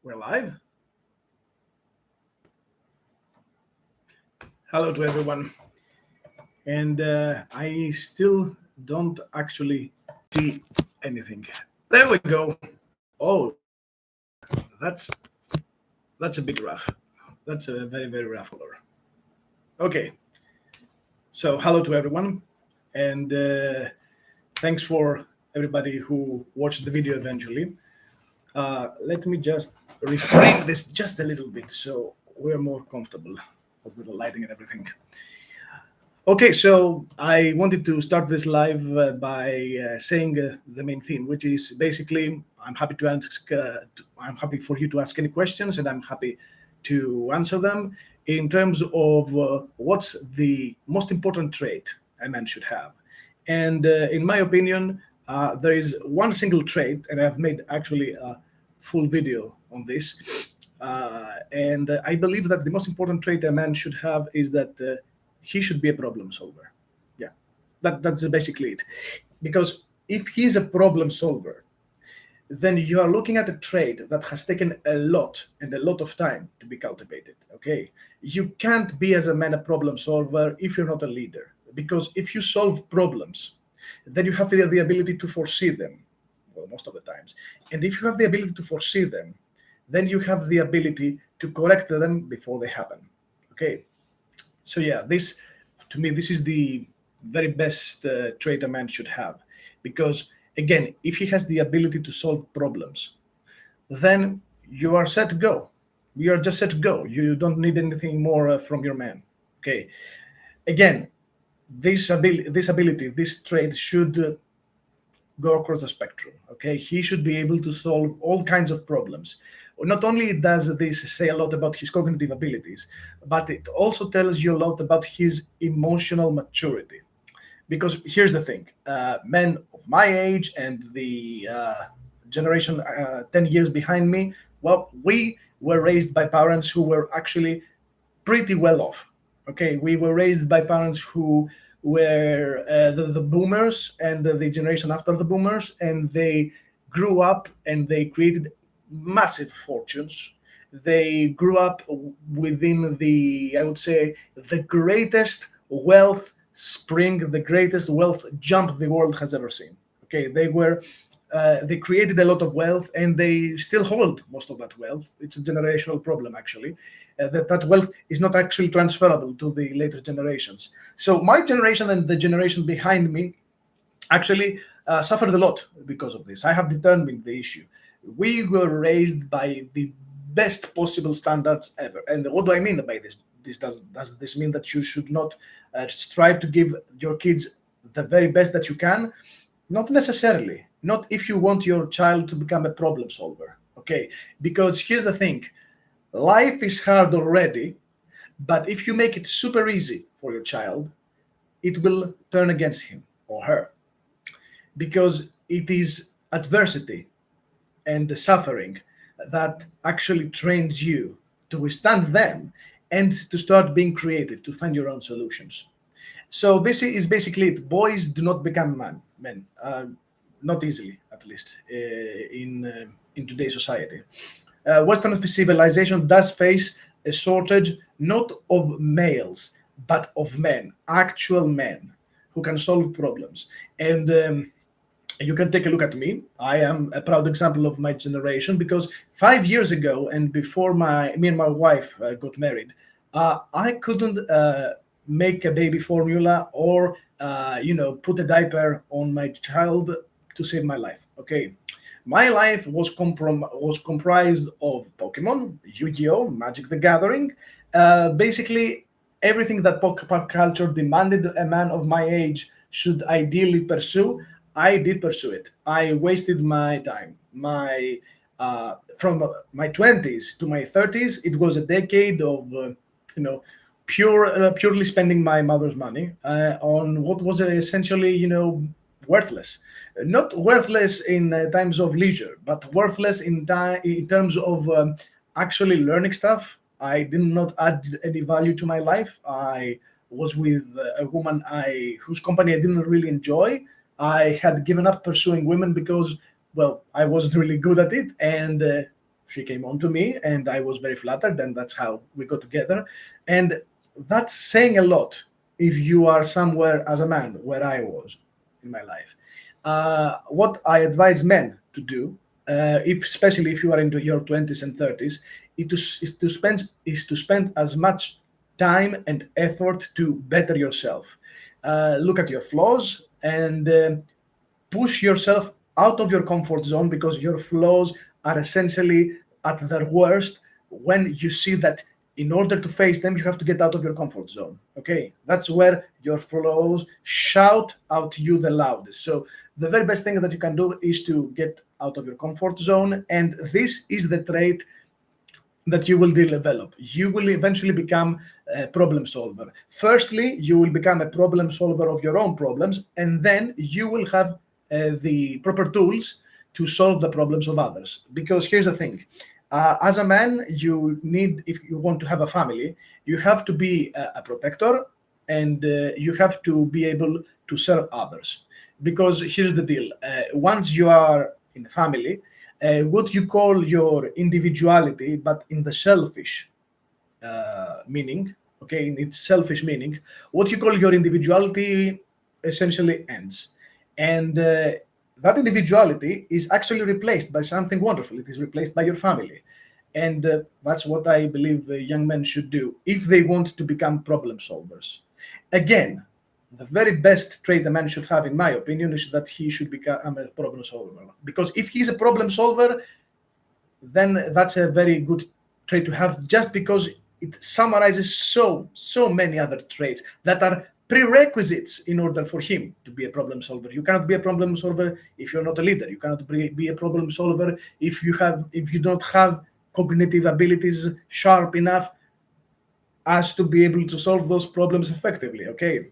We're live. Hello to everyone. And I still don't actually see anything. There we go. Oh, that's that's a bit rough. That's a very rough color. Okay. So hello to everyone, and thanks for everybody who watched the video eventually. Let me just reframe this just a little bit so we're more comfortable with the lighting and everything. Okay, so I wanted to start this live by saying the main theme, which is basically I'm happy to ask. I'm happy for you to ask any questions, and I'm happy to answer them in terms of what's the most important trait a man should have. And in my opinion, there is one single trait, and I've made actually a full video on this. And I believe that the most important trait a man should have is that he should be a problem solver. Yeah, that's basically it. Because if he's a problem solver, then you are looking at a trait that has taken a lot and a lot of time to be cultivated. Okay, you can't be as a man a problem solver if you're not a leader. Because if you solve problems, then you have the ability to foresee them, well, most of the times. And if you have the ability to foresee them, then you have the ability to correct them before they happen. Okay, so yeah, this to me this is the very best trait a man should have, because again, if he has the ability to solve problems, then you are set to go. You are just set to go. You don't need anything more from your man. Okay, again, this trait should go across the spectrum. Okay, he should be able to solve all kinds of problems. Not only does this say a lot about his cognitive abilities, but it also tells you a lot about his emotional maturity. Because here's the thing: men of my age and the generation 10 years behind me, well, we were raised by parents who were actually pretty well off. Okay, we were raised by parents who were the boomers and the generation after the boomers, and they grew up and they created massive fortunes. They grew up within I would say, the greatest wealth spring, the greatest wealth jump the world has ever seen. Okay, they created a lot of wealth, and they still hold most of that wealth. It's a generational problem, actually. That wealth is not actually transferable to the later generations. So my generation and the generation behind me actually suffered a lot because of this. I have determined the issue. We were raised by the best possible standards ever. And what do I mean by this? Does this mean that you should not strive to give your kids the very best that you can? Not necessarily. Not if you want your child to become a problem solver. Okay, because here's the thing: life is hard already, but if you make it super easy for your child, it will turn against him or her, because it is adversity and the suffering that actually trains you to withstand them and to start being creative, to find your own solutions. So this is basically it. Boys do not become men, not easily, at least in today's society. Western civilization does face a shortage not of males but of men, actual men who can solve problems. And you can take a look at me. I am a proud example of my generation, because 5 years ago, and before me and my wife got married, I couldn't make a baby formula or put a diaper on my child to save my life. Okay, my life was comprised of Pokemon, Yu-Gi-Oh, Magic the Gathering, basically everything that pop culture demanded a man of my age should ideally pursue. I did pursue it. I wasted my time. From my 20s to my 30s, it was a decade of you know purely spending my mother's money on what was essentially worthless. Not worthless in times of leisure, but worthless in terms of actually learning stuff. I did not add any value to my life. I was with a woman whose company I didn't really enjoy. I had given up pursuing women because, well, I wasn't really good at it, and she came on to me, and I was very flattered, and that's how we got together. And that's saying a lot if you are somewhere as a man where I was in my life. What I advise men to do, if especially if you are into your 20s and 30s, is to spend as much time and effort to better yourself. Look at your flaws and push yourself out of your comfort zone, because your flaws are essentially at their worst when you see that in order to face them you have to get out of your comfort zone. Okay, that's where your flaws shout out to you the loudest. So the very best thing that you can do is to get out of your comfort zone, and this is the trait that you will develop. You will eventually become a problem solver. Firstly, you will become a problem solver of your own problems, and then you will have the proper tools to solve the problems of others. Because here's the thing, as a man, you need, if you want to have a family, you have to be a protector, and you have to be able to serve others. Because here's the deal, once you are in a family, what you call your individuality, but in the selfish meaning, okay, in its selfish meaning, what you call your individuality essentially ends. And that individuality is actually replaced by something wonderful. It is replaced by your family. And that's what I believe young men should do if they want to become problem solvers. Again, the very best trait a man should have, in my opinion, is that he should become a problem solver. Because if he's a problem solver, then that's a very good trait to have, just because it summarizes so many other traits that are prerequisites in order for him to be a problem solver. You cannot be a problem solver if you're not a leader. You cannot be a problem solver if you don't have cognitive abilities sharp enough as to be able to solve those problems effectively. Okay.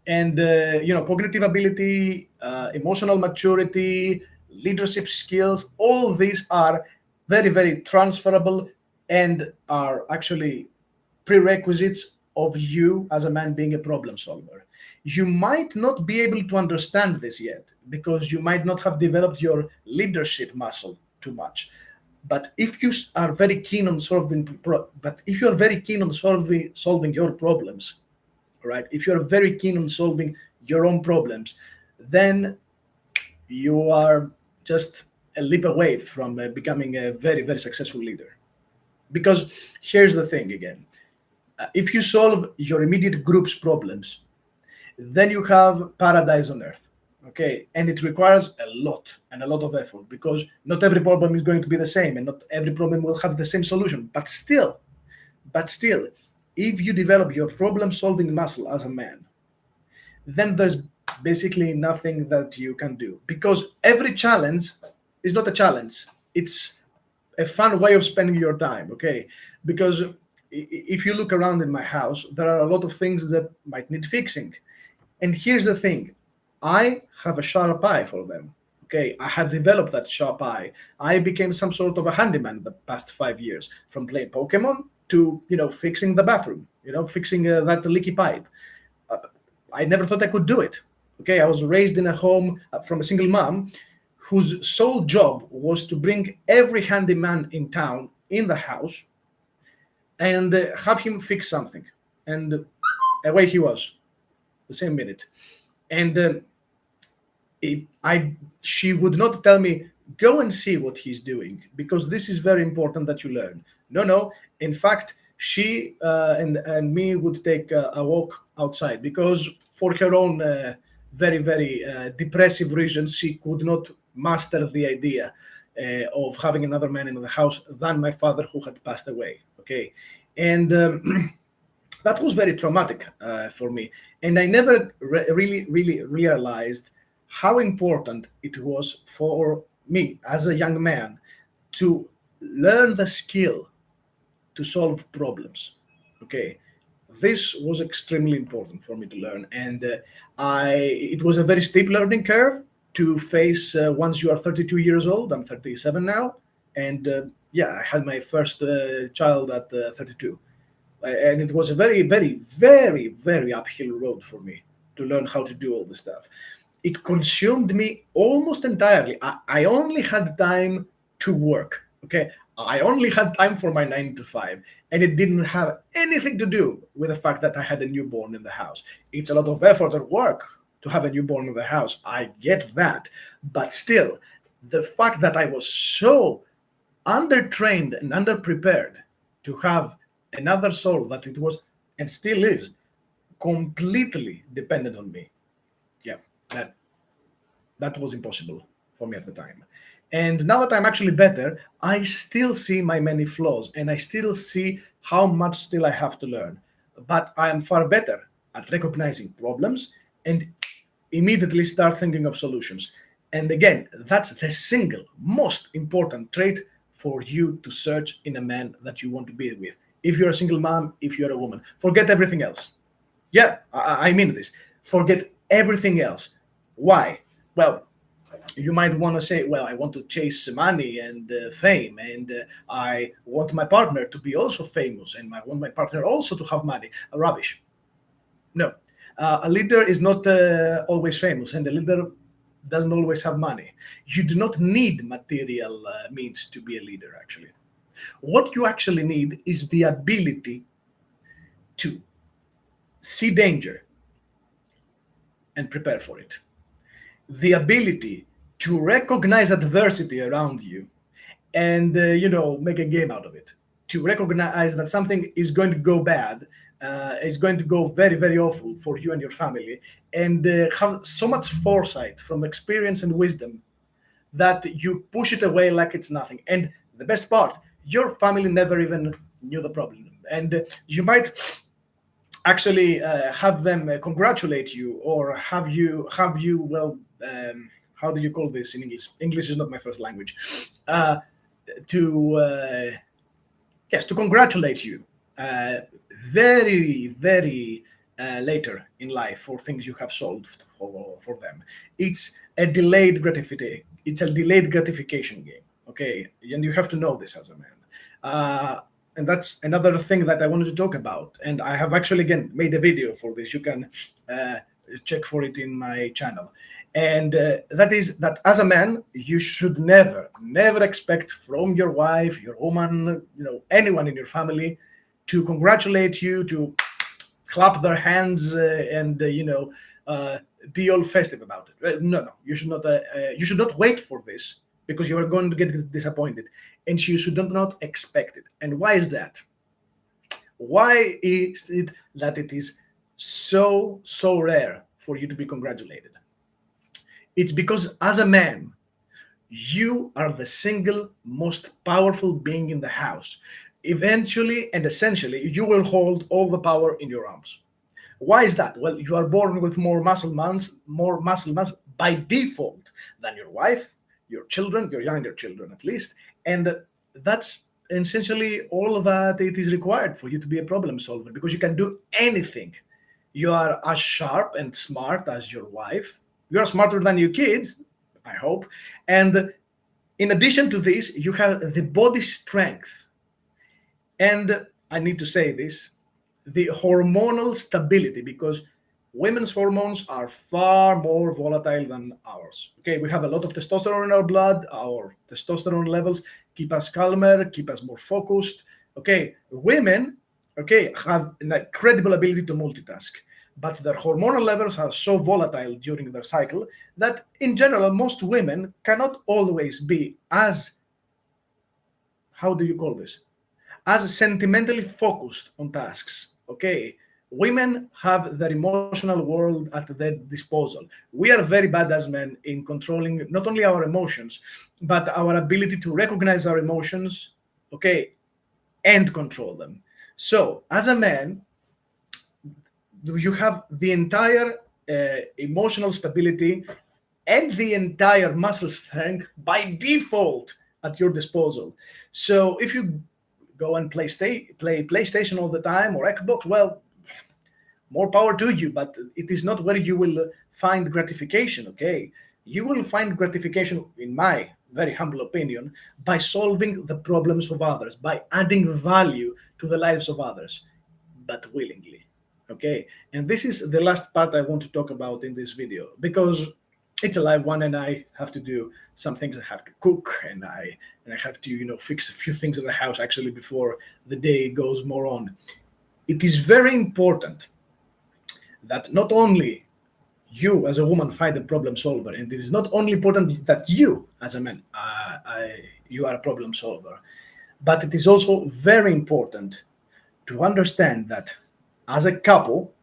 And cognitive ability, emotional maturity, leadership skills, all these are very, very transferable and are actually prerequisites of you as a man being a problem solver. You might not be able to understand this yet because you might not have developed your leadership muscle too much. But if you are very keen on solving your problems, right? If you're very keen on solving your own problems, then you are just a leap away from becoming a very, very successful leader. Because here's the thing again, if you solve your immediate group's problems, then you have paradise on earth. Okay, and it requires a lot and a lot of effort, because not every problem is going to be the same, and not every problem will have the same solution. But still, if you develop your problem solving muscle as a man, then there's basically nothing that you can do, because every challenge is not a challenge, it's a fun way of spending your time. Okay, because if you look around in my house, there are a lot of things that might need fixing, and here's the thing, I have a sharp eye for them. Okay, I have developed that sharp eye. I became some sort of a handyman the past 5 years, from playing Pokemon to fixing the bathroom, fixing that leaky pipe. Uh, I never thought I could do it. Okay, I was raised in a home from a single mom whose sole job was to bring every handyman in town in the house and have him fix something. And away he was, the same minute. And she would not tell me, go and see what he's doing, because this is very important that you learn. No. In fact, she and me would take a walk outside, because for her own very, very depressive reasons, she could not master the idea of having another man in the house than my father, who had passed away. Okay, and that was very traumatic for me, and I never really realized how important it was for me as a young man to learn the skill to solve problems. Okay, this was extremely important for me to learn, and I it was a very steep learning curve to face once you are 32 years old. I'm 37 now, and yeah, I had my first child at 32, and it was a very, very, very, very uphill road for me to learn how to do all this stuff. It consumed me almost entirely. I only had time to work. Okay, I only had time for my 9 to 5, and it didn't have anything to do with the fact that I had a newborn in the house. It's a lot of effort and work to have a newborn in the house. I get that. But still, the fact that I was so undertrained and underprepared to have another soul that it was and still is completely dependent on me. Yeah, that that was impossible for me at the time. And now that I'm actually better, I still see my many flaws and I still see how much still I have to learn. But I am far better at recognizing problems and immediately start thinking of solutions. And again, that's the single most important trait for you to search in a man that you want to be with. If you're a single mom, if you're a woman, forget everything else. Yeah, I mean this. Forget everything else. Why? Well, you might want to say, well, I want to chase money and fame, and I want my partner to be also famous, and I want my partner also to have money. Rubbish. No. A leader is not always famous, and a leader doesn't always have money. You do not need material means to be a leader, actually. What you actually need is the ability to see danger and prepare for it, the ability to recognize adversity around you and make a game out of it, to recognize that something is going to go bad, is going to go very very awful for you and your family, and have so much foresight from experience and wisdom that you push it away like it's nothing. And the best part, your family never even knew the problem, and you might actually have them congratulate you, or have you well, how do you call this in English? English is not my first language. uh, to yes, to congratulate you uh, very very later in life for things you have solved for them. It's a delayed gratification game. Okay, and you have to know this as a man. uh, and that's another thing that I wanted to talk about. And I have actually again made a video for this. You can uh, check for it in my channel. And that is that as a man, you should never expect from your wife, your woman, anyone in your family, to congratulate you, to clap their hands and uh, be all festive about it. No, you should not. You should not wait for this, because you are going to get disappointed, and you should not expect it. And why is that? Why is it that it is so rare for you to be congratulated? It's because as a man, you are the single most powerful being in the house. Eventually and essentially, you will hold all the power in your arms. Why is that? Well, you are born with more muscle mass by default than your wife, your children, your younger children at least, and that's essentially all that it is required for you to be a problem solver, because you can do anything. You are as sharp and smart as your wife. You are smarter than your kids, I hope. And in addition to this, you have the body strength. And I need to say this, the hormonal stability, because women's hormones are far more volatile than ours. Okay, we have a lot of testosterone in our blood. Our testosterone levels keep us calmer, keep us more focused. Okay, women, okay, have an incredible ability to multitask, but their hormonal levels are so volatile during their cycle that, in general, most women cannot always be as, how do you call this, as sentimentally focused on tasks. Okay, women have their emotional world at their disposal. We are very bad as men in controlling not only our emotions, but our ability to recognize our emotions. Okay, and control them. So, as a man, you have the entire emotional stability and the entire muscle strength by default at your disposal. So if you go and play PlayStation all the time, or Xbox, well, more power to you, but it is not where you will find gratification. Okay, you will find gratification, in my very humble opinion, by solving the problems of others, by adding value to the lives of others, but willingly. Okay, and this is the last part I want to talk about in this video, because it's a live one, and I have to do some things. I have to cook, and I have to fix a few things in the house actually before the day goes more on. It is very important that not only you as a woman find a problem solver, and it is not only important that you as a man you are a problem solver, but it is also very important to understand that as a couple,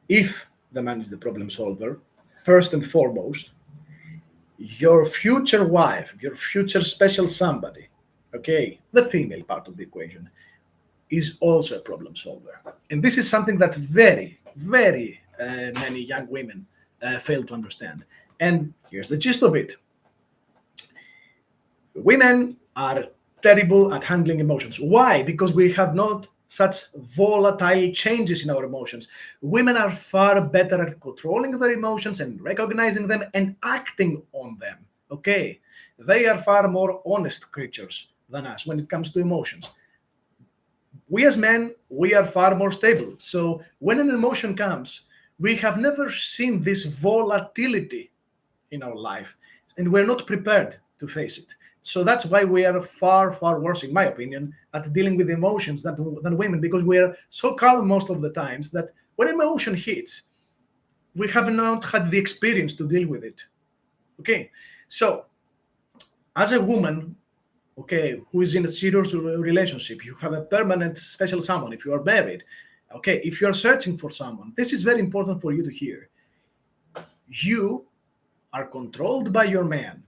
if the man is the problem solver, first and foremost, your future wife, your future special somebody, okay, the female part of the equation, is also a problem solver. And this is something that very, very many young women fail to understand. And here's the gist of it: women are terrible at handling emotions. Why? Because we have not such volatile changes in our emotions. Women are far better at controlling their emotions and recognizing them and acting on them. Okay? They are far more honest creatures than us when it comes to emotions. We as men, we are far more stable. So when an emotion comes, we have never seen this volatility in our life, and we're not prepared to face it. So that's why we are far, far worse, in my opinion, at dealing with emotions than women, because we are so calm most of the times that when emotion hits, we have not had the experience to deal with it. Okay, so as a woman, okay, who is in a serious relationship, you have a permanent special someone, if you are married, okay, if you are searching for someone, this is very important for you to hear. You are controlled by your man,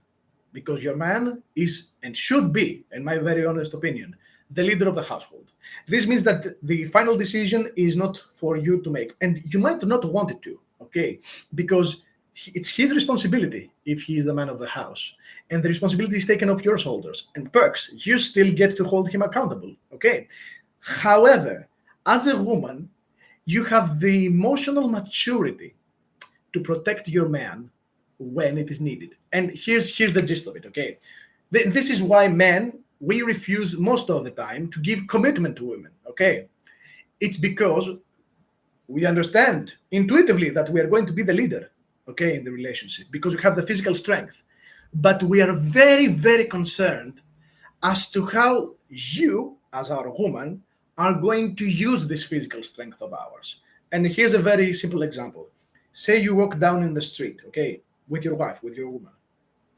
because your man is and should be, in my very honest opinion, the leader of the household. This means that the final decision is not for you to make, and you might not want it to, okay, because it's his responsibility if he is the man of the house, and the responsibility is taken off your shoulders. And perks, you still get to hold him accountable, okay. However, as a woman, you have the emotional maturity to protect your man when it is needed. And here's the gist of it, okay? This is why men, we refuse most of the time to give commitment to women, okay? It's because we understand intuitively that we are going to be the leader, okay, in the relationship, because we have the physical strength. But we are very, very concerned as to how you, as our woman, are going to use this physical strength of ours. And here's a very simple example. Say you walk down in the street, okay, with your wife, with your woman,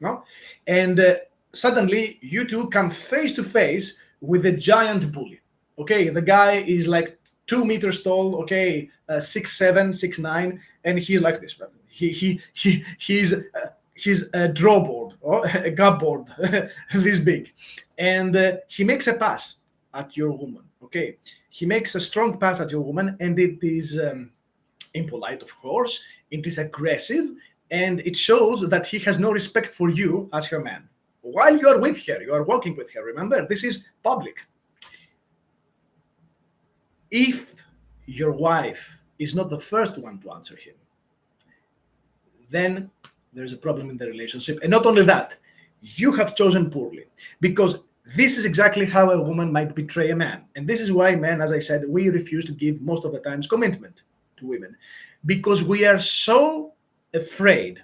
no? And suddenly you two come face to face with a giant bully, okay? The guy is like 2 meters tall, okay, 6'7", 6'9", and he's like this. He's a drawboard or a gupboard this big, and he makes a pass at your woman, okay? He makes a strong pass at your woman, and it is impolite, of course. It is aggressive, and it shows that he has no respect for you as her man. While you are with her, you are walking with her. Remember, this is public. If your wife is not the first one to answer him, then there's a problem in the relationship. And not only that, you have chosen poorly, because this is exactly how a woman might betray a man. And this is why men, as I said, we refuse to give most of the times commitment to women, because we are so afraid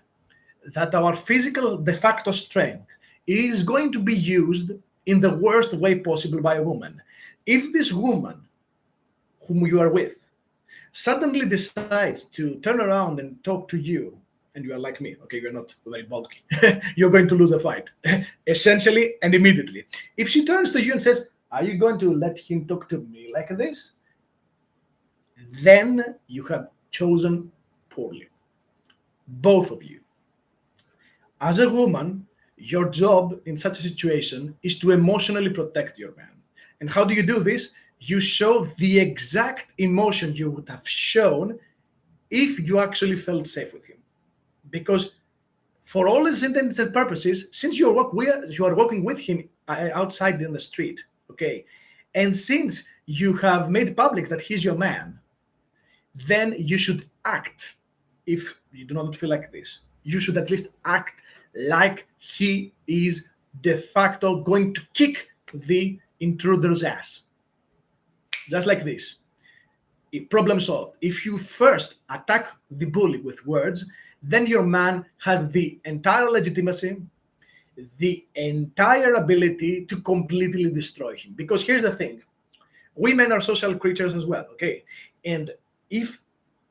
that our physical de facto strength is going to be used in the worst way possible by a woman. If this woman whom you are with suddenly decides to turn around and talk to you, and you are like me, okay, you're not very bulky, you're going to lose a fight, essentially and immediately. If she turns to you and says, are you going to let him talk to me like this? Then you have chosen poorly, both of you. As a woman, your job in such a situation is to emotionally protect your man. And how do you do this? You show the exact emotion you would have shown if you actually felt safe with him. Because for all his intents and purposes, since you are walking with him outside in the street, okay, and since you have made public that he's your man, then you should act. If you do not feel like this, you should at least act like he is de facto going to kick the intruder's ass. Just like this. Problem solved. If you first attack the bully with words, then your man has the entire legitimacy, the entire ability to completely destroy him. Because here's the thing, women are social creatures as well, okay? And if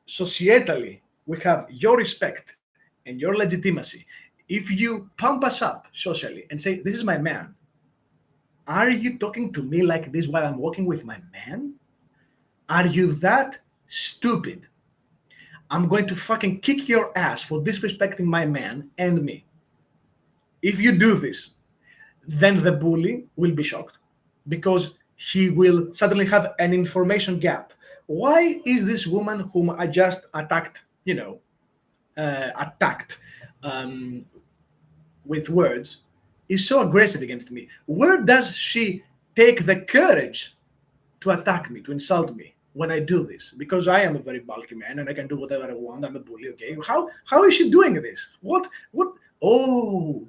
societally we have your respect and your legitimacy, if you pump us up socially and say, this is my man, are you talking to me like this while I'm walking with my man? Are you that stupid? I'm going to fucking kick your ass for disrespecting my man and me. If you do this, then the bully will be shocked because he will suddenly have an information gap. Why is this woman whom I just attacked, attacked with words, is so aggressive against me? Where does she take the courage to attack me, to insult me when I do this? Because I am a very bulky man and I can do whatever I want. I'm a bully, okay? How is she doing this? What? Oh,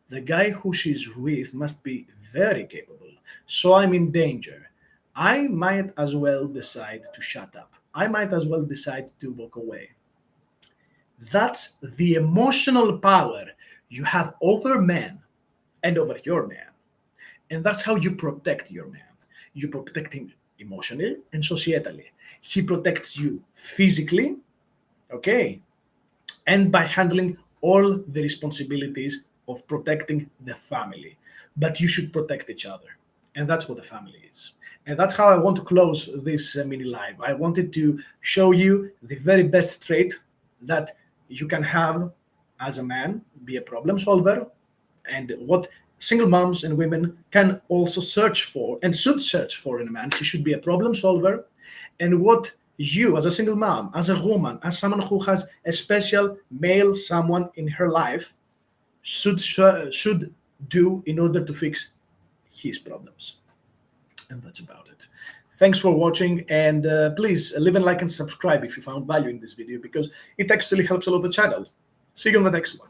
the guy who she's with must be very capable. So I'm in danger. I might as well decide to shut up. I might as well decide to walk away. That's the emotional power you have over men and over your man. And that's how you protect your man. You protect him emotionally and societally. He protects you physically, okay, and by handling all the responsibilities of protecting the family. But you should protect each other. And that's what the family is. And that's how I want to close this mini live. I wanted to show you the very best trait that you can have as a man, be a problem solver, and what single moms and women can also search for and should search for in a man. He should be a problem solver. And what you, as a single mom, as a woman, as someone who has a special male someone in her life, should do in order to fix his problems. And that's about it. Thanks for watching, and please leave a like and subscribe if you found value in this video, because it actually helps a lot the channel. See you on the next one.